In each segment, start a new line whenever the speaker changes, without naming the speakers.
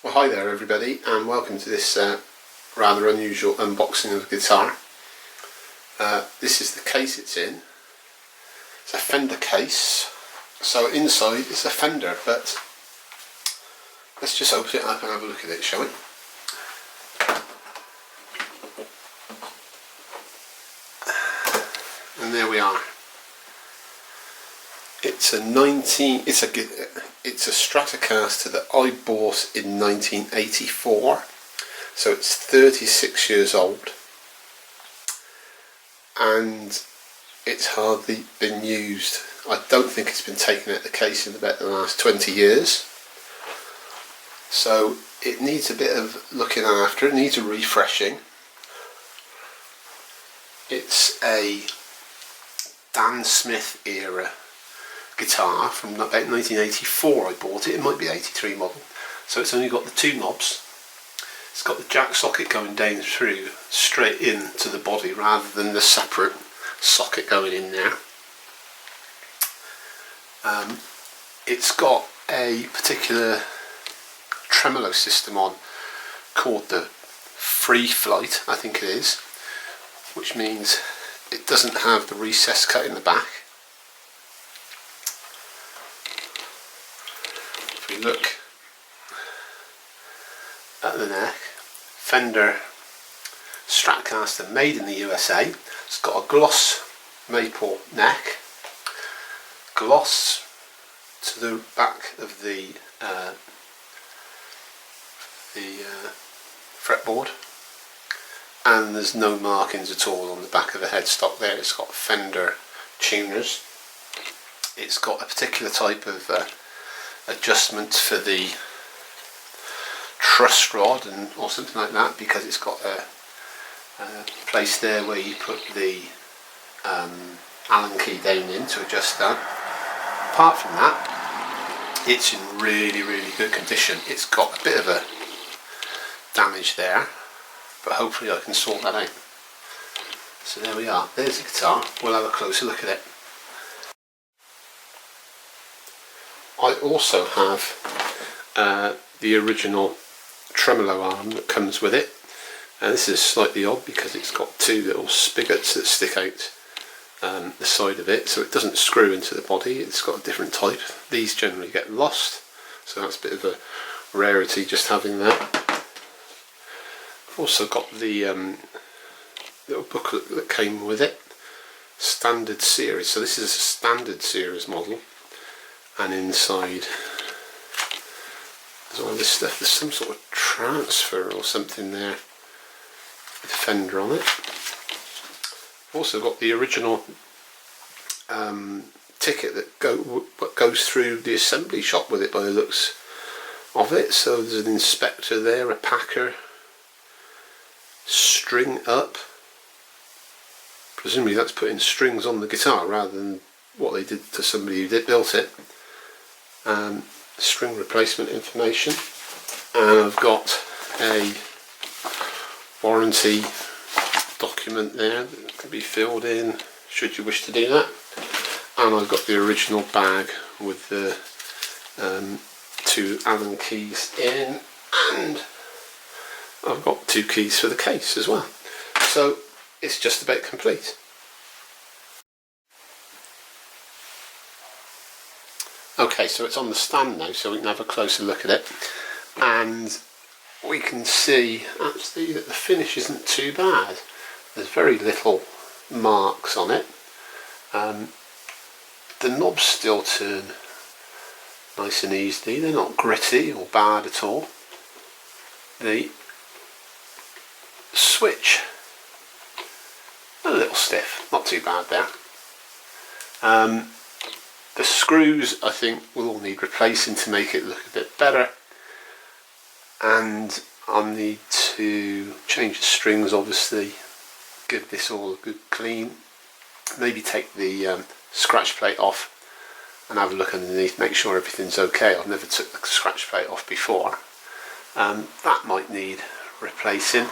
Well, hi there everybody, and welcome to this rather unusual unboxing of a guitar. This is the case it's in. It's a Fender case, so inside it's a Fender, but let's just open it up and have a look at it, shall we? And there we are. It's a Stratocaster that I bought in 1984, so it's 36 years old, and it's hardly been used. I don't think it's been taken out of the case in about the last 20 years, so it needs a bit of looking after. It needs a refreshing. It's a Dan Smith era guitar from about 1984. I bought it. It might be 83 model, so it's only got the two knobs. It's got the jack socket going down through straight into the body rather than the separate socket going in there. It's got a particular tremolo system on called the Free Flight, I think it is, which means it doesn't have the recess cut in the back. If we look at the neck, Fender Stratocaster, made in the USA. It's got a gloss maple neck, gloss to the back of the fretboard, and there's no markings at all on the back of the headstock there. It's got Fender tuners. It's got a particular type of adjustment for the truss rod or something like that, because it's got a place there where you put the Allen key down in to adjust that. Apart from that, it's in really good condition. It's got a bit of a damage there, but hopefully I can sort that out. So there we are, there's the guitar. We'll have a closer look at it. I also have the original tremolo arm that comes with it, and this is slightly odd because it's got two little spigots that stick out the side of it, so it doesn't screw into the body. It's got a different type. These generally get lost, so that's a bit of a rarity just having that. I've also got the little booklet that came with it, standard series. So this is a standard series model, and inside there's all this stuff. There's some sort of transfer or something there with Fender on it. Also got the original ticket that goes through the assembly shop with it by the looks of it. So there's an inspector there, a packer, string up. Presumably that's putting strings on the guitar rather than what they did to somebody who built it. String replacement information, and I've got a warranty document there that can be filled in should you wish to do that, and I've got the original bag with the two Allen keys in, and I've got two keys for the case as well, so it's just about complete. Okay, so it's on the stand now, so we can have a closer look at it, and we can see actually that the finish isn't too bad. There's very little marks on it. The knobs still turn nice and easily. They're not gritty or bad at all. The switch, a little stiff, not too bad there. The screws, I think, will all need replacing to make it look a bit better, and I'll need to change the strings, obviously, give this all a good clean, maybe take the scratch plate off and have a look underneath, make sure everything's okay. I've never took the scratch plate off before. That might need replacing,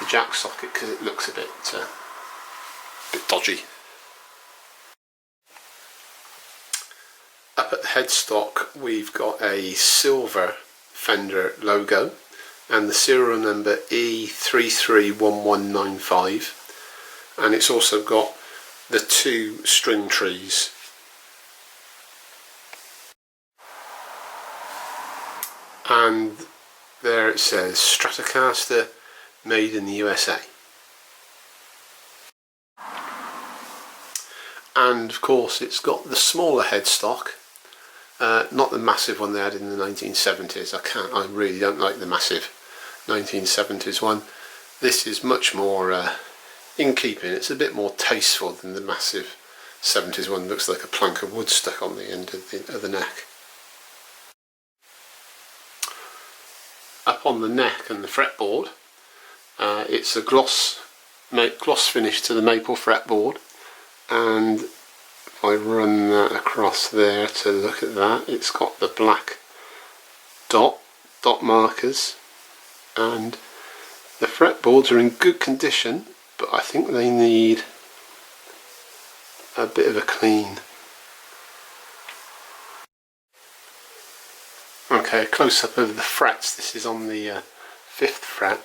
the jack socket, because it looks a bit dodgy. Up at the headstock we've got a silver Fender logo and the serial number E331195, and it's also got the 2 string trees. And there it says Stratocaster, made in the USA. And of course it's got the smaller headstock, not the massive one they had in the 1970s. I really don't like the massive 1970s one. This is much more in keeping. It's a bit more tasteful than the massive 70s one. It looks like a plank of wood stuck on the end of the neck. Up on the neck and the fretboard, it's a gloss finish to the maple fretboard, and if I run that across there to look at that, it's got the black dot markers, and the fretboards are in good condition, but I think they need a bit of a clean. Okay, a close up of the frets. This is on the 5th fret,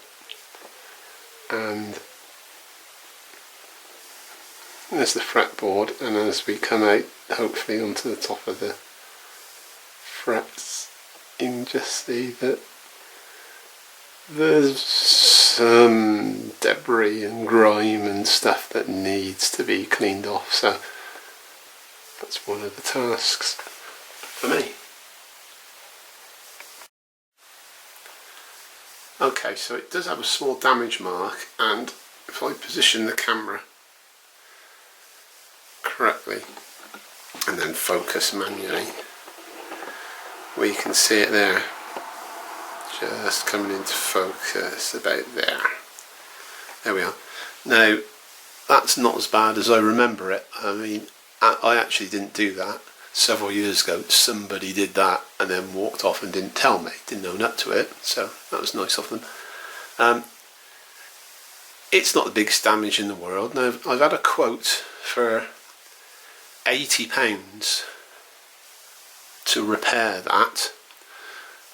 and there's the fretboard, and as we come out hopefully onto the top of the frets, you can just see that there's some debris and grime and stuff that needs to be cleaned off, so that's one of the tasks for me. Okay, so it does have a small damage mark, and if I position the camera correctly and then focus manually, we can see it there, just coming into focus about there. There we are. Now that's not as bad as I remember it. I mean, I actually didn't do that several years ago. Somebody did that and then walked off and didn't tell me, didn't own up to it, so that was nice of them. It's not the biggest damage in the world. Now I've had a quote for £80 to repair that.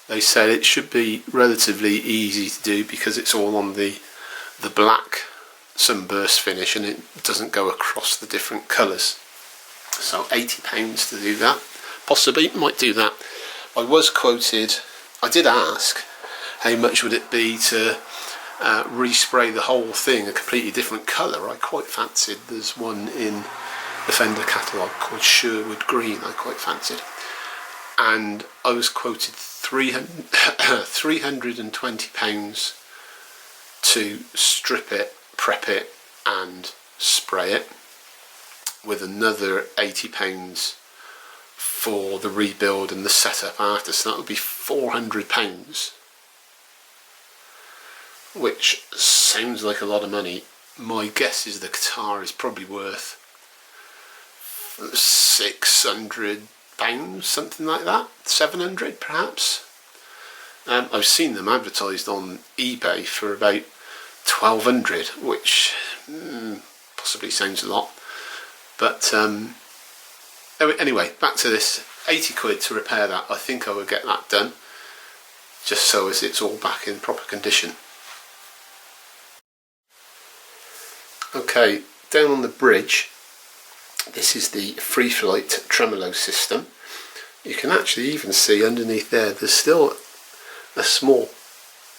They said it should be relatively easy to do because it's all on the black sunburst finish and it doesn't go across the different colours. So £80 to do that. Possibly might do that. I was quoted, I did ask how much would it be to respray the whole thing a completely different colour. I quite fancied, there's one in the Fender catalogue called Sherwood Green I quite fancied, and I was quoted £320 to strip it, prep it and spray it, with another £80 for the rebuild and the setup after, so that would be £400, which sounds like a lot of money. My guess is the guitar is probably worth £600, something like that, 700 perhaps. I've seen them advertised on eBay for about 1200, which possibly sounds a lot, but anyway, back to this. 80 quid to repair that. I think I would get that done, just so as it's all back in proper condition. Okay, down on the bridge, this is the Free Flight tremolo system. You can actually even see underneath there's still a small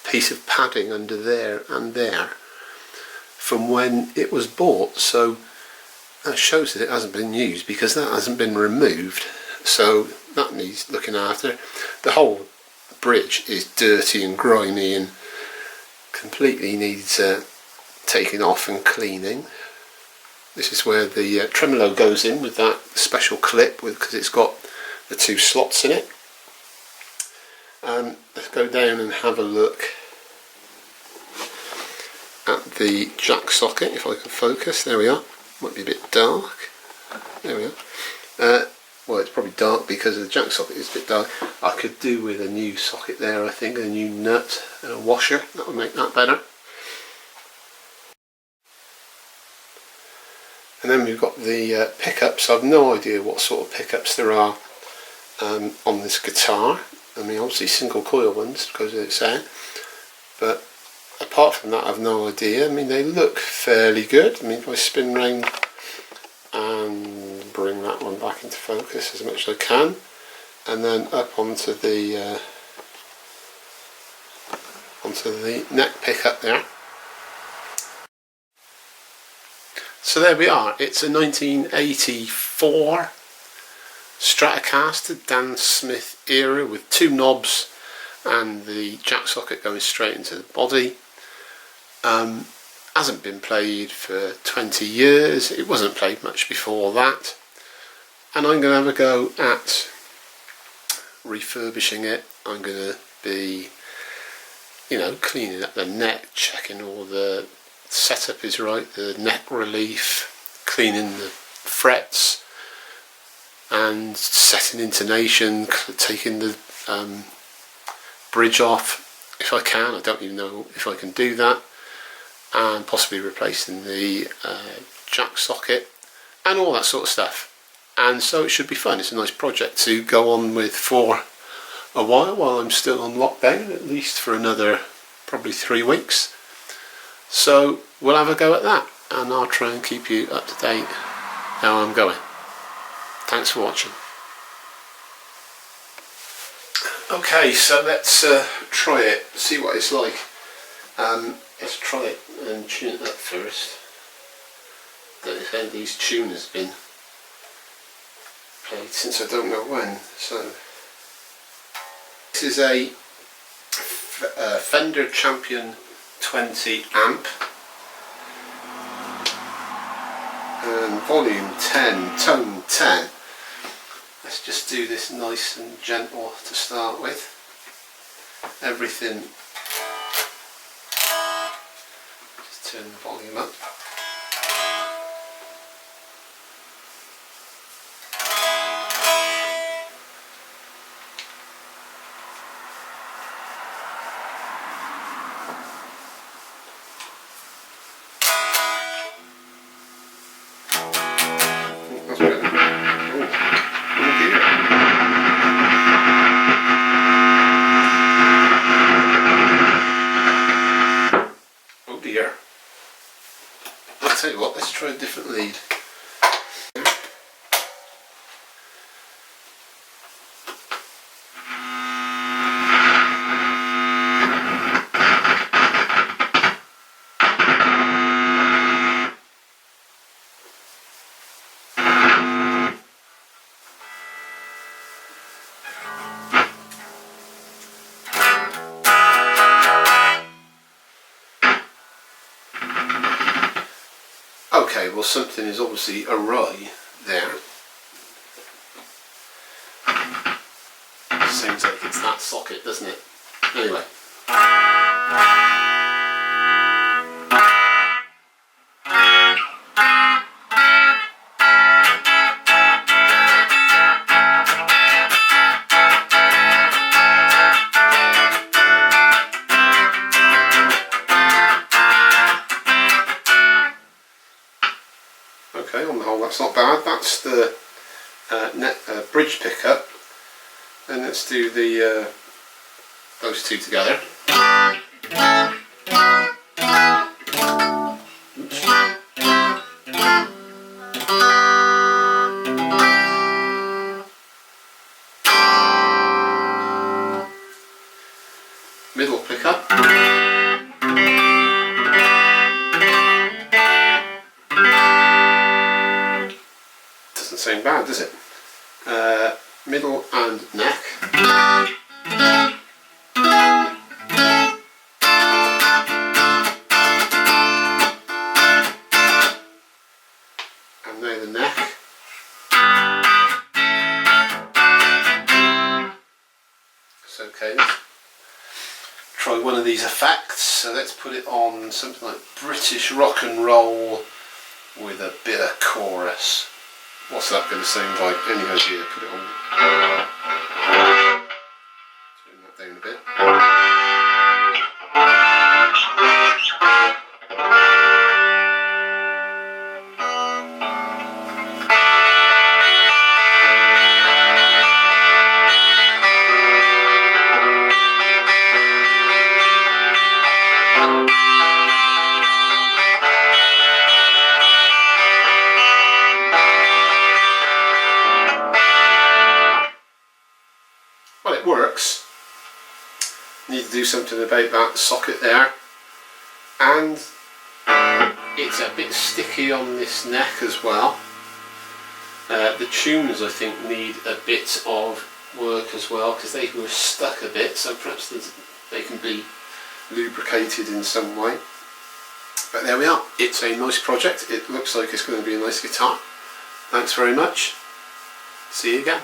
piece of padding under there and there from when it was bought, so that shows that it hasn't been used because that hasn't been removed, so that needs looking after. The whole bridge is dirty and grimy and completely needs taking off and cleaning. This is where the tremolo goes in with that special clip, because it's got the 2 slots in it. Let's go down and have a look at the jack socket, if I can focus. There we are. Might be a bit dark. There we are. Well, it's probably dark because the jack socket is a bit dark. I could do with a new socket there, I think, a new nut and a washer. That would make that better. And then we've got the pickups. I've no idea what sort of pickups there are on this guitar. I mean, obviously single coil ones, goes without saying, but apart from that I've no idea. I mean, they look fairly good. I mean, if I spin round and bring that one back into focus as much as I can, and then up onto the neck pickup there. So there we are. It's a 1984 Stratocaster, Dan Smith era, with two knobs and the jack socket going straight into the body. Hasn't been played for 20 years. It wasn't played much before that, and I'm going to have a go at refurbishing it. I'm going to be, you know, cleaning up the neck, checking all the setup is right, the neck relief, cleaning the frets and setting intonation, taking the bridge off if I can. I don't even know if I can do that, and possibly replacing the jack socket and all that sort of stuff. And so it should be fun. It's a nice project to go on with for a while I'm still on lockdown, at least for another probably 3 weeks. So we'll have a go at that, and I'll try and keep you up to date how I'm going. Thanks for watching. Okay, so let's try it, see what it's like. Let's try it and tune it up first. Don't know if any of these tuners have been played since I don't know when. So this is a Fender Champion 20 amp, and volume 10, tone 10. Let's just do this nice and gentle to start with. Everything, just turn the volume up. That's better. Oh dear. I'll tell you what, let's try a different lead. Okay, well, something is obviously awry there. Seems like it's that socket, doesn't it? Anyway. Okay, on the whole that's not bad. That's the bridge pickup, and let's do the those two together. Oops. Middle pickup. Doesn't sound bad, does it? Middle and neck. And now the neck. It's okay. Let's try one of these effects. So let's put it on something like British rock and roll with a bit of chorus. What's that going to sound like? Any idea? Put it on. Turn that down a bit. Well, it works. Need to do something about that socket there, and it's a bit sticky on this neck as well. The tunes, I think, need a bit of work as well, because they were stuck a bit, so perhaps they can be lubricated in some way. But there we are. It's a nice project. It looks like it's going to be a nice guitar. Thanks very much. See you again.